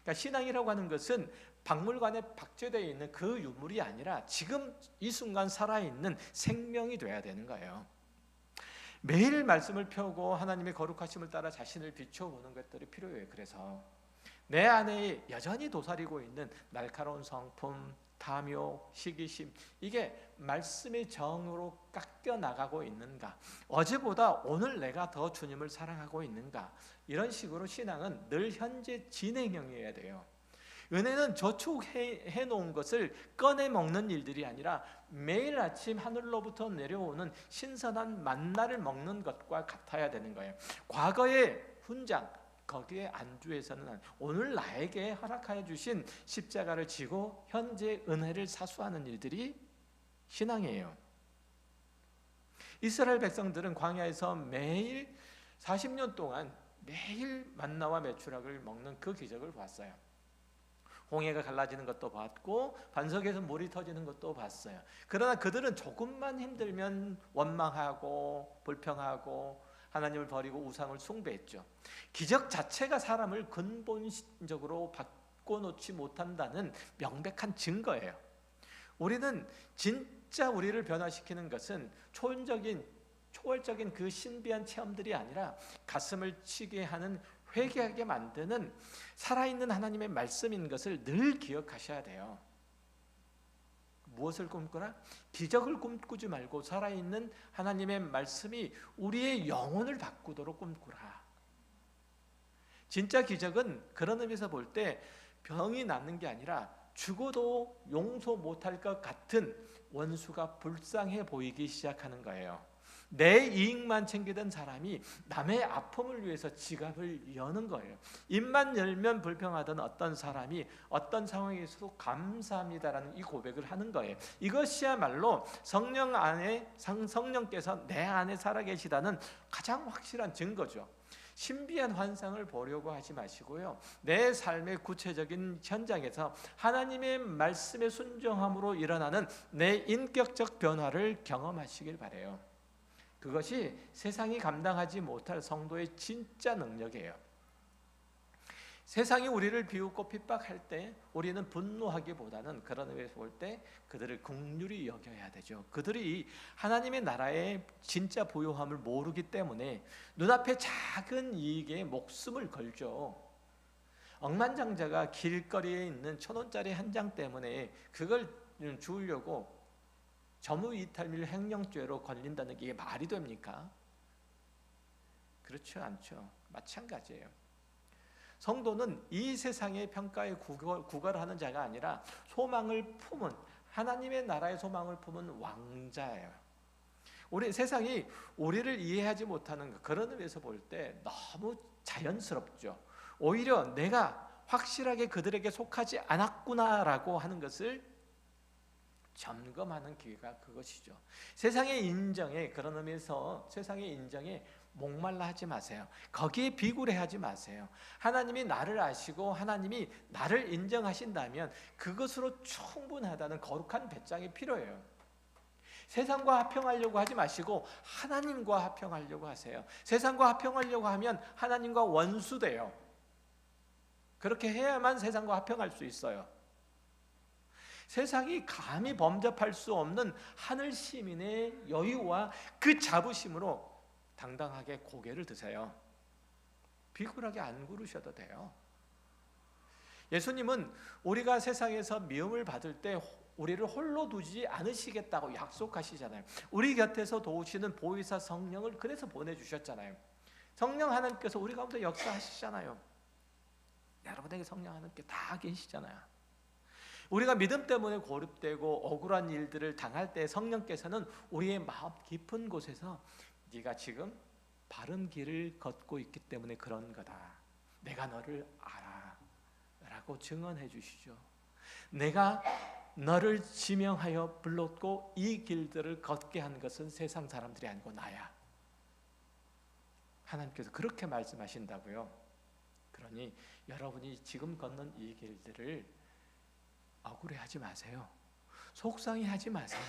S1: 그러니까 신앙이라고 하는 것은 박물관에 박제되어 있는 그 유물이 아니라 지금 이 순간 살아있는 생명이 돼야 되는 거예요. 매일 말씀을 펴고 하나님의 거룩하심을 따라 자신을 비춰보는 것들이 필요해요. 그래서 내 안에 여전히 도사리고 있는 날카로운 성품, 탐욕, 시기심, 이게 말씀의 정으로 깎여 나가고 있는가? 어제보다 오늘 내가 더 주님을 사랑하고 있는가? 이런 식으로 신앙은 늘 현재 진행형이어야 돼요. 은혜는 저축해 놓은 것을 꺼내 먹는 일들이 아니라 매일 아침 하늘로부터 내려오는 신선한 만나를 먹는 것과 같아야 되는 거예요. 과거의 훈장, 거기에 안주해서는 오늘 나에게 허락하여 주신 십자가를 지고 현재 은혜를 사수하는 일들이 신앙이에요. 이스라엘 백성들은 광야에서 매일 40년 동안 매일 만나와 메추락을 먹는 그 기적을 봤어요. 홍해가 갈라지는 것도 봤고 반석에서 물이 터지는 것도 봤어요. 그러나 그들은 조금만 힘들면 원망하고 불평하고 하나님을 버리고 우상을 숭배했죠. 기적 자체가 사람을 근본적으로 바꿔놓지 못한다는 명백한 증거예요. 우리는 진짜 우리를 변화시키는 것은 초월적인 그 신비한 체험들이 아니라 가슴을 치게 하는, 회개하게 만드는 살아있는 하나님의 말씀인 것을 늘 기억하셔야 돼요. 무엇을 꿈꾸나? 기적을 꿈꾸지 말고 살아있는 하나님의 말씀이 우리의 영혼을 바꾸도록 꿈꾸라. 진짜 기적은 그런 의미에서 볼 때 병이 낫는 게 아니라 죽어도 용서 못할 것 같은 원수가 불쌍해 보이기 시작하는 거예요. 내 이익만 챙기던 사람이 남의 아픔을 위해서 지갑을 여는 거예요. 입만 열면 불평하던 어떤 사람이 어떤 상황에서도 감사합니다라는 이 고백을 하는 거예요. 이것이야말로 성령께서 내 안에 살아계시다는 가장 확실한 증거죠. 신비한 환상을 보려고 하지 마시고요, 내 삶의 구체적인 현장에서 하나님의 말씀에 순종함으로 일어나는 내 인격적 변화를 경험하시길 바라요. 그것이 세상이 감당하지 못할 성도의 진짜 능력이에요. 세상이 우리를 비웃고 핍박할 때 우리는 분노하기보다는 그런 의미에서 볼 때 그들을 긍휼히 여겨야 되죠. 그들이 하나님의 나라의 진짜 부요함을 모르기 때문에 눈앞에 작은 이익에 목숨을 걸죠. 억만장자가 길거리에 있는 1,000원짜리 한 장 때문에 그걸 주우려고 점유이탈밀 횡령죄로 걸린다는 게 말이 됩니까? 그렇지 않죠. 마찬가지예요. 성도는 이 세상의 평가에 구걸하는 자가 아니라 소망을 품은, 하나님의 나라의 소망을 품은 왕자예요. 우리 세상이 우리를 이해하지 못하는 그런 의미에서 볼 때 너무 자연스럽죠. 오히려 내가 확실하게 그들에게 속하지 않았구나라고 하는 것을 점검하는 기회가 그것이죠. 세상의 인정에, 그런 의미에서 세상의 인정에 목말라 하지 마세요. 거기에 비굴해하지 마세요. 하나님이 나를 아시고 하나님이 나를 인정하신다면 그것으로 충분하다는 거룩한 배짱이 필요해요. 세상과 합평하려고 하지 마시고 하나님과 합평하려고 하세요. 세상과 합평하려고 하면 하나님과 원수돼요. 그렇게 해야만 세상과 합평할 수 있어요. 세상이 감히 범접할 수 없는 하늘 시민의 여유와 그 자부심으로 당당하게 고개를 드세요. 비굴하게 안 구르셔도 돼요. 예수님은 우리가 세상에서 미움을 받을 때 우리를 홀로 두지 않으시겠다고 약속하시잖아요. 우리 곁에서 도우시는 보혜사 성령을 그래서 보내주셨잖아요. 성령 하나님께서 우리 가운데 역사하시잖아요. 여러분에게 성령 하나님께 다 계시잖아요. 우리가 믿음 때문에 고립되고 억울한 일들을 당할 때 성령께서는 우리의 마음 깊은 곳에서 네가 지금 바른 길을 걷고 있기 때문에 그런 거다. 내가 너를 알아 라고 증언해 주시죠. 내가 너를 지명하여 불렀고 이 길들을 걷게 한 것은 세상 사람들이 아니고 나야. 하나님께서 그렇게 말씀하신다고요. 그러니 여러분이 지금 걷는 이 길들을 억울해하지 마세요. 속상해하지 마세요.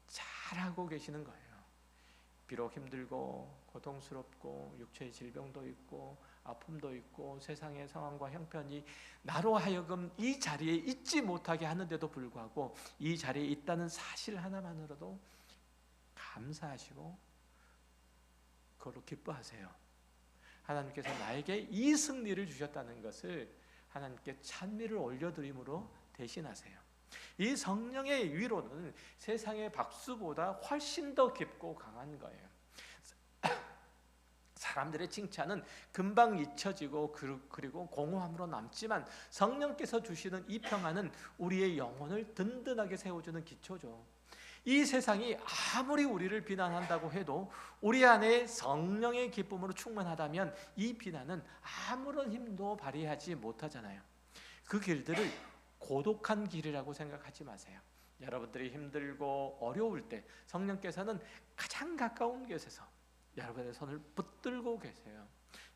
S1: 잘하고 계시는 거예요. 비록 힘들고 고통스럽고 육체의 질병도 있고 아픔도 있고 세상의 상황과 형편이 나로 하여금 이 자리에 있지 못하게 하는데도 불구하고 이 자리에 있다는 사실 하나만으로도 감사하시고 그걸로 기뻐하세요. 하나님께서 나에게 이 승리를 주셨다는 것을 하나님께 찬미를 올려드림으로 대신하세요. 이 성령의 위로는 세상의 박수보다 훨씬 더 깊고 강한 거예요. 사람들의 칭찬은 금방 잊혀지고 그리고 공허함으로 남지만 성령께서 주시는 이 평안은 우리의 영혼을 든든하게 세워주는 기초죠. 이 세상이 아무리 우리를 비난한다고 해도 우리 안에 성령의 기쁨으로 충만하다면 이 비난은 아무런 힘도 발휘하지 못하잖아요. 그 길들을 고독한 길이라고 생각하지 마세요. 여러분들이 힘들고 어려울 때 성령께서는 가장 가까운 곳에서 여러분의 손을 붙들고 계세요.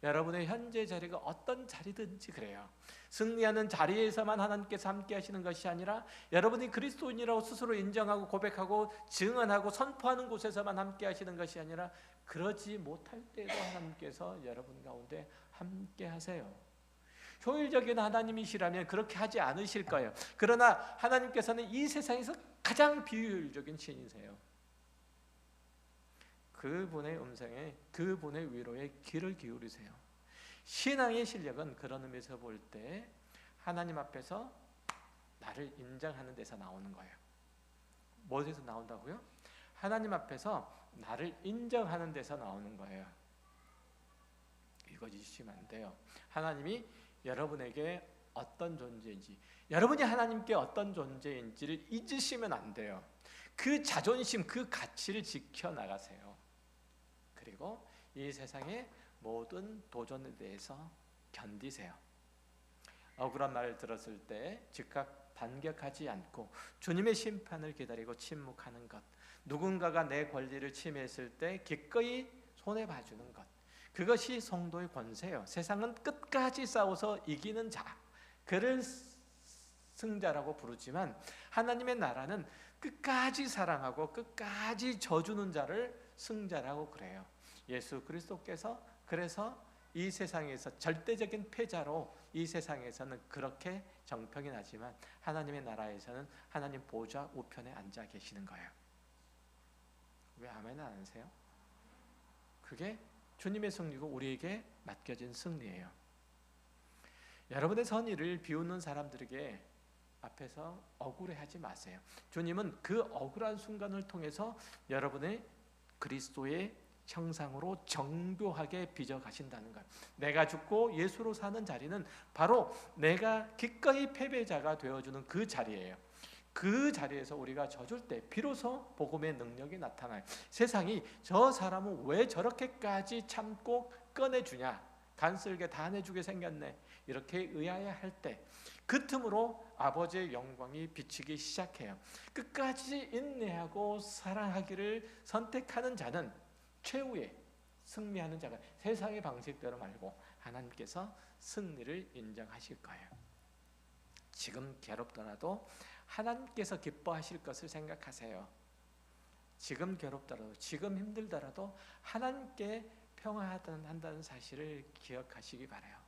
S1: 여러분의 현재 자리가 어떤 자리든지 그래요. 승리하는 자리에서만 하나님께서 함께 하시는 것이 아니라 여러분이 그리스도인이라고 스스로 인정하고 고백하고 증언하고 선포하는 곳에서만 함께 하시는 것이 아니라 그러지 못할 때도 하나님께서 여러분 가운데 함께 하세요. 효율적인 하나님이시라면 그렇게 하지 않으실 거예요. 그러나 하나님께서는 이 세상에서 가장 비효율적인 신이세요. 그분의 음성에 그분의 위로에 귀를 기울이세요. 신앙의 실력은 그런 의미에서 볼 때 하나님 앞에서 나를 인정하는 데서 나오는 거예요. 무엇에서 나온다고요? 하나님 앞에서 나를 인정하는 데서 나오는 거예요. 읽어주시면 안 돼요. 하나님이 여러분에게 어떤 존재인지, 여러분이 하나님께 어떤 존재인지를 잊으시면 안 돼요. 그 자존심, 그 가치를 지켜나가세요. 그리고 이 세상의 모든 도전에 대해서 견디세요. 억울한 말을 들었을 때 즉각 반격하지 않고 주님의 심판을 기다리고 침묵하는 것, 누군가가 내 권리를 침해했을 때 기꺼이 손해봐주는 것, 그것이 성도의 권세예요. 세상은 끝까지 싸워서 이기는 자, 그를 승자라고 부르지만 하나님의 나라는 끝까지 사랑하고 끝까지 져주는 자를 승자라고 그래요. 예수 그리스도께서 그래서 이 세상에서 절대적인 패자로 이 세상에서는 그렇게 정평이 나지만 하나님의 나라에서는 하나님 보좌 우편에 앉아 계시는 거예요. 왜 아멘 안 하세요? 그게 주님의 승리고 우리에게 맡겨진 승리예요. 여러분의 선의를 비웃는 사람들에게 앞에서 억울해하지 마세요. 주님은 그 억울한 순간을 통해서 여러분의 그리스도의 형상으로 정교하게 빚어 가신다는 거예요. 내가 죽고 예수로 사는 자리는 바로 내가 기꺼이 패배자가 되어주는 그 자리예요. 그 자리에서 우리가 져줄 때 비로소 복음의 능력이 나타나요. 세상이 저 사람은 왜 저렇게까지 참고 꺼내주냐, 간쓸게 다 내주게 생겼네, 이렇게 의아해할 때 그 틈으로 아버지의 영광이 비치기 시작해요. 끝까지 인내하고 사랑하기를 선택하는 자는 최후의 승리하는 자가 세상의 방식대로 말고 하나님께서 승리를 인정하실 거예요. 지금 괴롭더라도 하나님께서 기뻐하실 것을 생각하세요. 지금 괴롭더라도, 지금 힘들더라도 하나님께 평화한다는 사실을 기억하시기 바라요.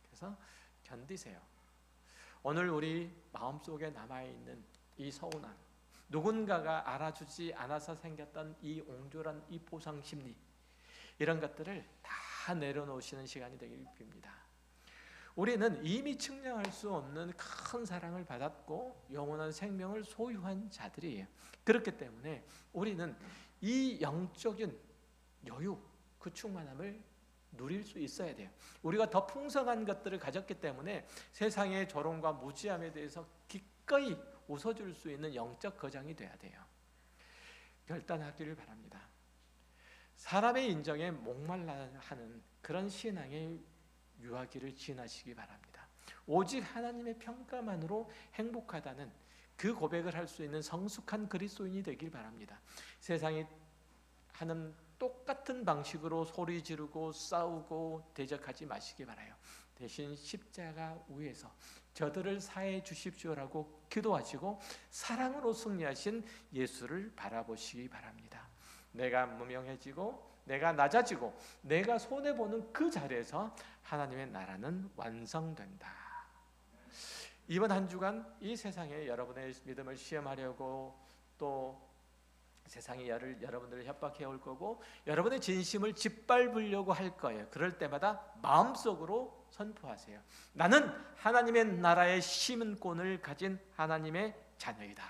S1: 그래서 견디세요. 오늘 우리 마음속에 남아있는 이 서운함, 누군가가 알아주지 않아서 생겼던 이 옹졸한 이 보상심리, 이런 것들을 다 내려놓으시는 시간이 되길 빕니다. 우리는 이미 측량할 수 없는 큰 사랑을 받았고 영원한 생명을 소유한 자들이에요. 그렇기 때문에 우리는 이 영적인 여유, 그 충만함을 누릴 수 있어야 돼요. 우리가 더 풍성한 것들을 가졌기 때문에 세상의 조롱과 무지함에 대해서 기꺼이 웃어줄 수 있는 영적 거장이 돼야 돼요. 결단하기를 바랍니다. 사람의 인정에 목말라 하는 그런 신앙의 유하기를 지나시기 바랍니다. 오직 하나님의 평가만으로 행복하다는 그 고백을 할 수 있는 성숙한 그리스도인이 되길 바랍니다. 세상이 하는 똑같은 방식으로 소리 지르고 싸우고 대적하지 마시기 바라요. 대신 십자가 위에서 저들을 사해 주십시오라고 기도하시고 사랑으로 승리하신 예수를 바라보시기 바랍니다. 내가 무명해지고 내가 낮아지고 내가 손해보는 그 자리에서 하나님의 나라는 완성된다. 이번 한 주간 이 세상에 여러분의 믿음을 시험하려고 또 세상이 여러분들을 협박해 올 거고 여러분의 진심을 짓밟으려고 할 거예요. 그럴 때마다 마음속으로 선포하세요. 나는 하나님의 나라의 시민권을 가진 하나님의 자녀이다.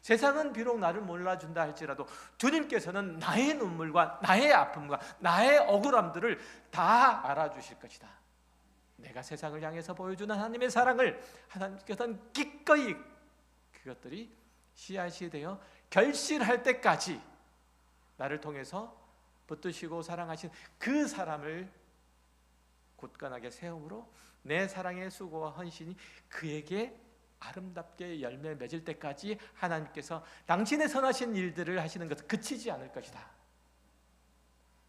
S1: 세상은 비록 나를 몰라준다 할지라도 주님께서는 나의 눈물과 나의 아픔과 나의 억울함들을 다 알아주실 것이다. 내가 세상을 향해서 보여주는 하나님의 사랑을 하나님께서는 기꺼이 그것들이 씨앗이 되어 결실할 때까지 나를 통해서 붙드시고 사랑하신 그 사람을 굳건하게 세움으로 내 사랑의 수고와 헌신이 그에게 아름답게 열매 맺을 때까지 하나님께서 당신의 선하신 일들을 하시는 것은 그치지 않을 것이다.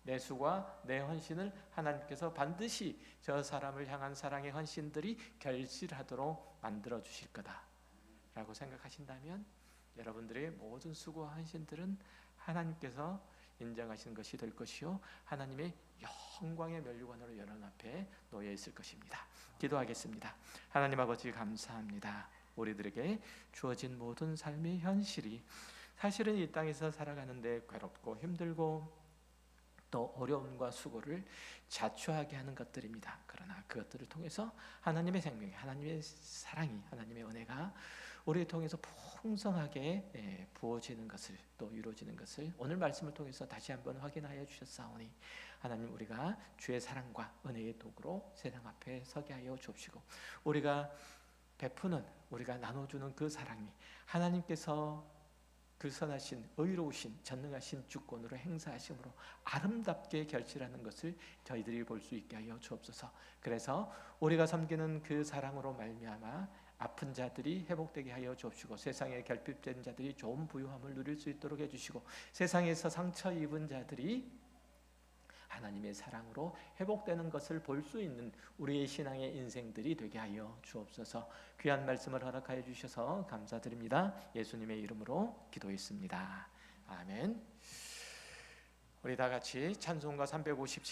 S1: 내 수고와 내 헌신을 하나님께서 반드시 저 사람을 향한 사랑의 헌신들이 결실하도록 만들어 주실 거다 라고 생각하신다면 여러분들의 모든 수고와 헌신들은 하나님께서 인정하시는 것이 될 것이요 하나님의 영광의 면류관으로 여러분 앞에 놓여 있을 것입니다. 기도하겠습니다. 하나님 아버지 감사합니다. 우리들에게 주어진 모든 삶의 현실이 사실은 이 땅에서 살아가는데 괴롭고 힘들고 또 어려움과 수고를 자초하게 하는 것들입니다. 그러나 그것들을 통해서 하나님의 생명이, 하나님의 사랑이, 하나님의 은혜가 우리를 통해서 풍성하게 부어지는 것을 또 이루어지는 것을 오늘 말씀을 통해서 다시 한번 확인하여 주셨사오니 하나님 우리가 주의 사랑과 은혜의 도구로 세상 앞에 서게 하여 주옵시고 우리가 베푸는 우리가 나눠주는 그 사랑이 하나님께서 그 선하신 의로우신 전능하신 주권으로 행사하심으로 아름답게 결실하는 것을 저희들이 볼 수 있게 하여 주옵소서. 그래서 우리가 섬기는 그 사랑으로 말미암아 아픈 자들이 회복되게 하여 주옵시고 세상에 결핍된 자들이 좋은 부유함을 누릴 수 있도록 해주시고 세상에서 상처 입은 자들이 하나님의 사랑으로 회복되는 것을 볼 수 있는 우리의 신앙의 인생들이 되게 하여 주옵소서. 귀한 말씀을 허락하여 주셔서 감사드립니다. 예수님의 이름으로 기도했습니다. 아멘. 우리 다 같이 찬송가 357